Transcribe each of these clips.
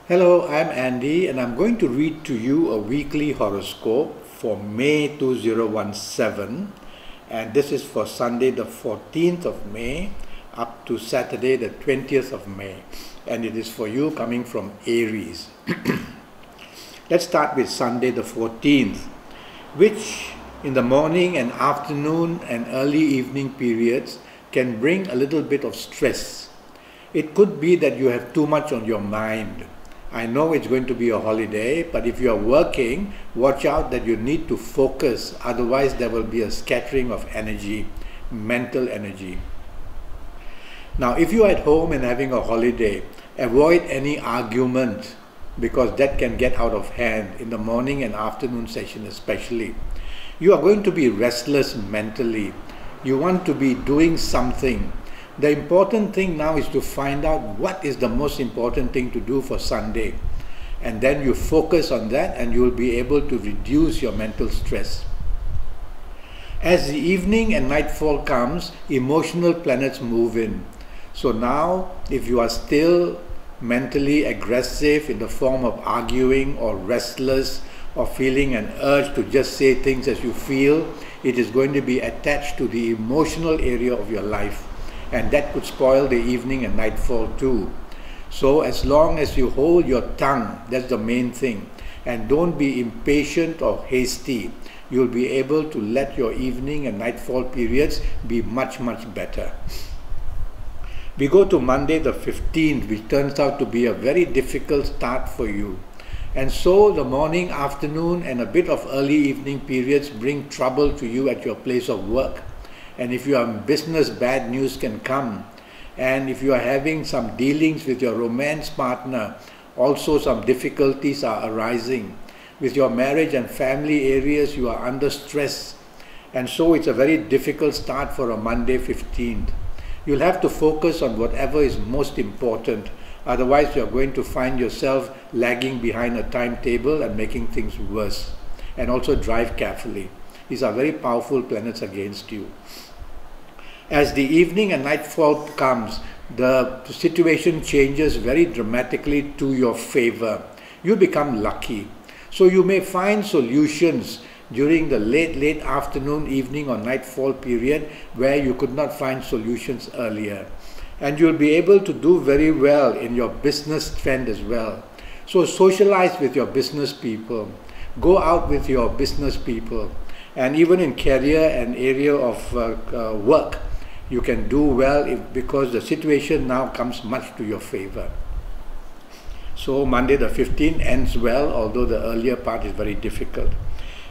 Hello, I'm Andy and I'm going to read to you a weekly horoscope for May 2017, and this is for Sunday the 14th of May up to Saturday the 20th of May, and it is for you coming from Aries. Let's start with Sunday the 14th, which in the morning and afternoon and early evening periods can bring a little bit of stress. It could be that you have too much on your mind. I know it's going to be a holiday, but if you are working, watch out that you need to focus, otherwise there will be a scattering of energy, mental energy. Now, if you are at home and having a holiday, avoid any argument because that can get out of hand in the morning and afternoon session especially. You are going to be restless mentally. You want to be doing something. The important thing now is to find out what is the most important thing to do for Sunday, and then you focus on that and you will be able to reduce your mental stress. As the evening and nightfall comes, emotional planets move in. So now if you are still mentally aggressive in the form of arguing or restless or feeling an urge to just say things as you feel, it is going to be attached to the emotional area of your life. And that could spoil the evening and nightfall too. So as long as you hold your tongue, that's the main thing, and don't be impatient or hasty, you'll be able to let your evening and nightfall periods be much better. We go to Monday the 15th, which turns out to be a very difficult start for you. And so the morning, afternoon and a bit of early evening periods bring trouble to you at your place of work. And if you are in business, bad news can come. And if you are having some dealings with your romance partner, also some difficulties are arising. With your marriage and family areas, you are under stress. And so it's a very difficult start for a Monday 15th. You'll have to focus on whatever is most important. Otherwise, you're going to find yourself lagging behind a timetable and making things worse. And also drive carefully. These are very powerful planets against you. As the evening and nightfall comes, the situation changes very dramatically to your favor. You become lucky. So you may find solutions during the late afternoon, evening or nightfall period where you could not find solutions earlier. And you'll be able to do very well in your business trend as well. So socialize with your business people. Go out with your business people. And even in career and area of work, you can do well because the situation now comes much to your favor. So Monday the 15th ends well, although the earlier part is very difficult.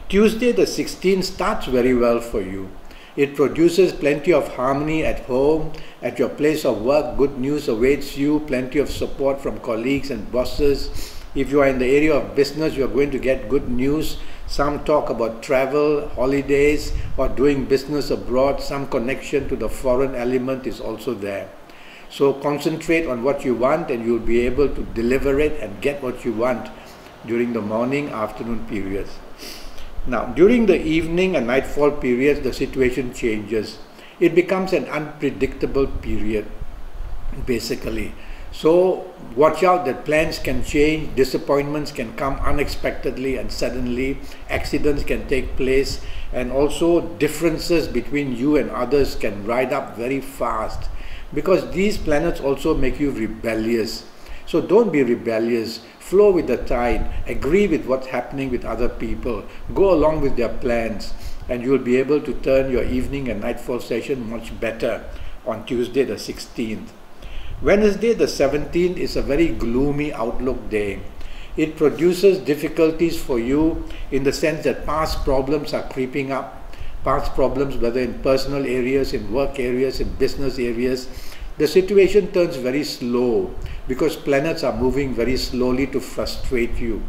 Tuesday the 16th starts very well for you. It produces plenty of harmony at home, at your place of work. Good news awaits you, plenty of support from colleagues and bosses. If you are in the area of business, you are going to get good news. Some talk about travel, holidays, or doing business abroad. Some connection to the foreign element is also there. So concentrate on what you want and you'll be able to deliver it and get what you want during the morning, afternoon periods. Now, during the evening and nightfall periods, the situation changes. It becomes an unpredictable period, basically. So watch out that plans can change, disappointments can come unexpectedly and suddenly, accidents can take place, and also differences between you and others can ride up very fast because these planets also make you rebellious. So don't be rebellious, flow with the tide, agree with what's happening with other people, go along with their plans, and you'll be able to turn your evening and nightfall session much better on Tuesday the 16th. Wednesday the 17th is a very gloomy outlook day. It produces difficulties for you in the sense that past problems are creeping up. Past problems, whether in personal areas, in work areas, in business areas. The situation turns very slow because planets are moving very slowly to frustrate you.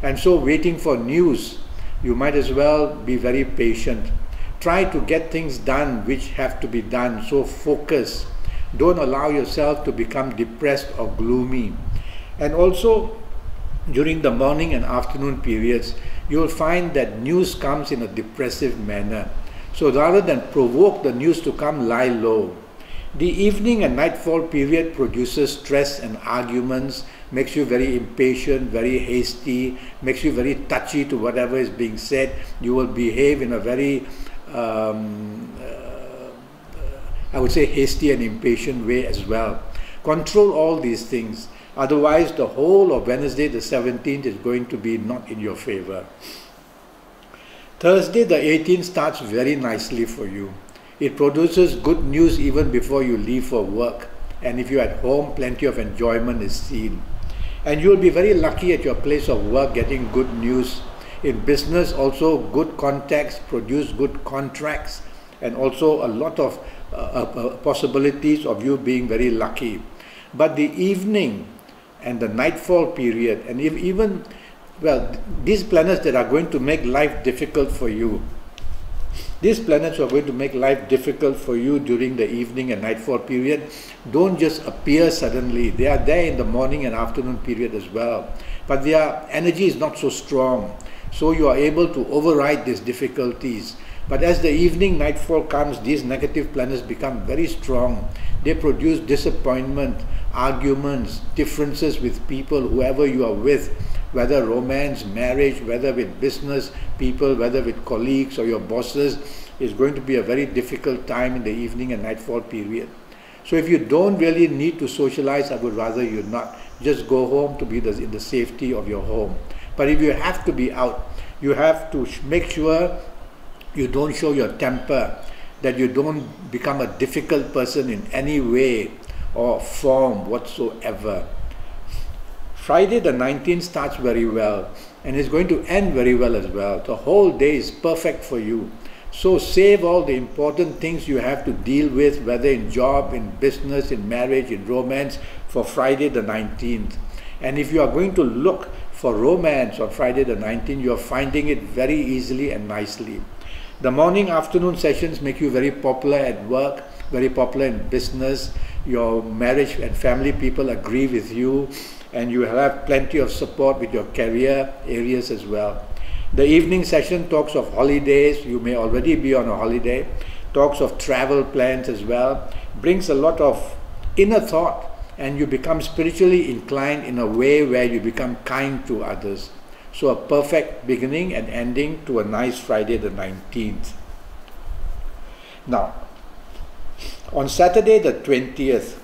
And so waiting for news, you might as well be very patient. Try to get things done which have to be done, so focus. Don't allow yourself to become depressed or gloomy. And also, during the morning and afternoon periods, you'll find that news comes in a depressive manner. So rather than provoke the news to come, lie low. The evening and nightfall period produces stress and arguments, makes you very impatient, very hasty, makes you very touchy to whatever is being said. You will behave in a very, I would say, hasty and impatient way as well. Control all these things. Otherwise, the whole of Wednesday the 17th is going to be not in your favor. Thursday the 18th starts very nicely for you. It produces good news even before you leave for work. And if you're at home, plenty of enjoyment is seen. And you'll be very lucky at your place of work getting good news. In business also, good contacts produce good contracts, and also a lot of possibilities of you being very lucky. But the evening and the nightfall period, and even, well, these planets that are going to make life difficult for you, these planets are going to make life difficult for you during the evening and nightfall period. Don't just appear suddenly. They are there in the morning and afternoon period as well. But their energy is not so strong. So you are able to override these difficulties. But as the evening nightfall comes, these negative planets become very strong. They produce disappointment, arguments, differences with people, whoever you are with, whether romance, marriage, whether with business people, whether with colleagues or your bosses. Is going to be a very difficult time in the evening and nightfall period. So if you don't really need to socialize, I would rather you not. Just go home to be in the safety of your home. But if you have to be out, you have to make sure you don't show your temper, that you don't become a difficult person in any way or form whatsoever. Friday the 19th starts very well and is going to end very well as well. The whole day is perfect for you. So save all the important things you have to deal with, whether in job, in business, in marriage, in romance, for Friday the 19th. And if you are going to look for romance on Friday the 19th, you are finding it very easily and nicely. The morning afternoon sessions make you very popular at work, very popular in business. Your marriage and family people agree with you, and you have plenty of support with your career areas as well. The evening session talks of holidays. You may already be on a holiday. Talks of travel plans as well. Brings a lot of inner thought, and you become spiritually inclined in a way where you become kind to others. So a perfect beginning and ending to a nice Friday the 19th. Now, on Saturday the 20th,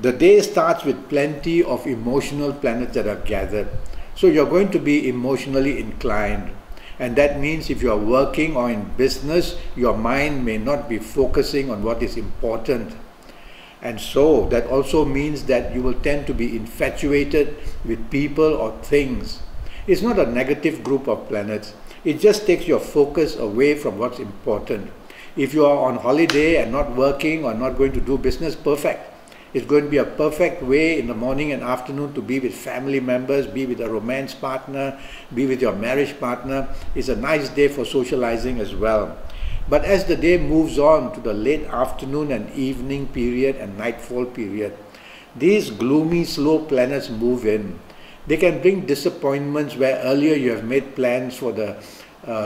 the day starts with plenty of emotional planets that are gathered. So you're going to be emotionally inclined. And that means if you're working or in business, your mind may not be focusing on what is important. And so that also means that you will tend to be infatuated with people or things. It's not a negative group of planets. It just takes your focus away from what's important. If you are on holiday and not working or not going to do business, perfect. It's going to be a perfect way in the morning and afternoon to be with family members, be with a romance partner, be with your marriage partner. It's a nice day for socializing as well. But as the day moves on to the late afternoon and evening period and nightfall period, these gloomy, slow planets move in. They can bring disappointments where earlier you have made plans for the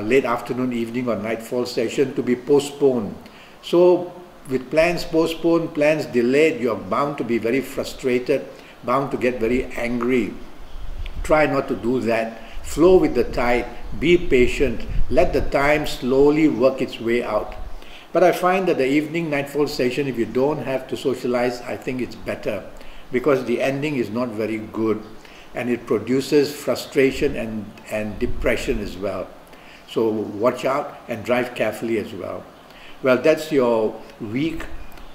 late afternoon, evening or nightfall session to be postponed. So with plans postponed, plans delayed, you're bound to be very frustrated, bound to get very angry. Try not to do that. Flow with the tide, be patient, let the time slowly work its way out. But I find that the evening nightfall session, if you don't have to socialize, I think it's better, because the ending is not very good and it produces frustration and depression as well. So watch out and drive carefully as well. Well, that's your week,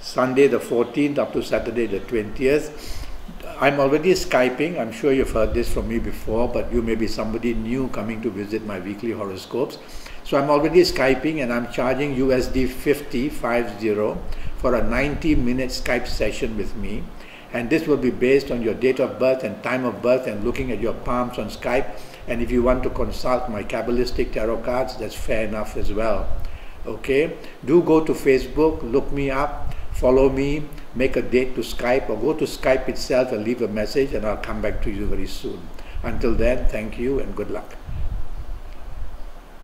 Sunday the 14th up to Saturday the 20th. I'm already Skyping. I'm sure you've heard this from me before, but you may be somebody new coming to visit my weekly horoscopes. So I'm already Skyping, and I'm charging USD 50 for a 90-minute Skype session with me. And this will be based on your date of birth and time of birth and looking at your palms on Skype. And if you want to consult my Kabbalistic tarot cards, that's fair enough as well. Okay, do go to Facebook, look me up, follow me, make a date to Skype, or go to Skype itself and leave a message, and I'll come back to you very soon. Until then, thank you and good luck.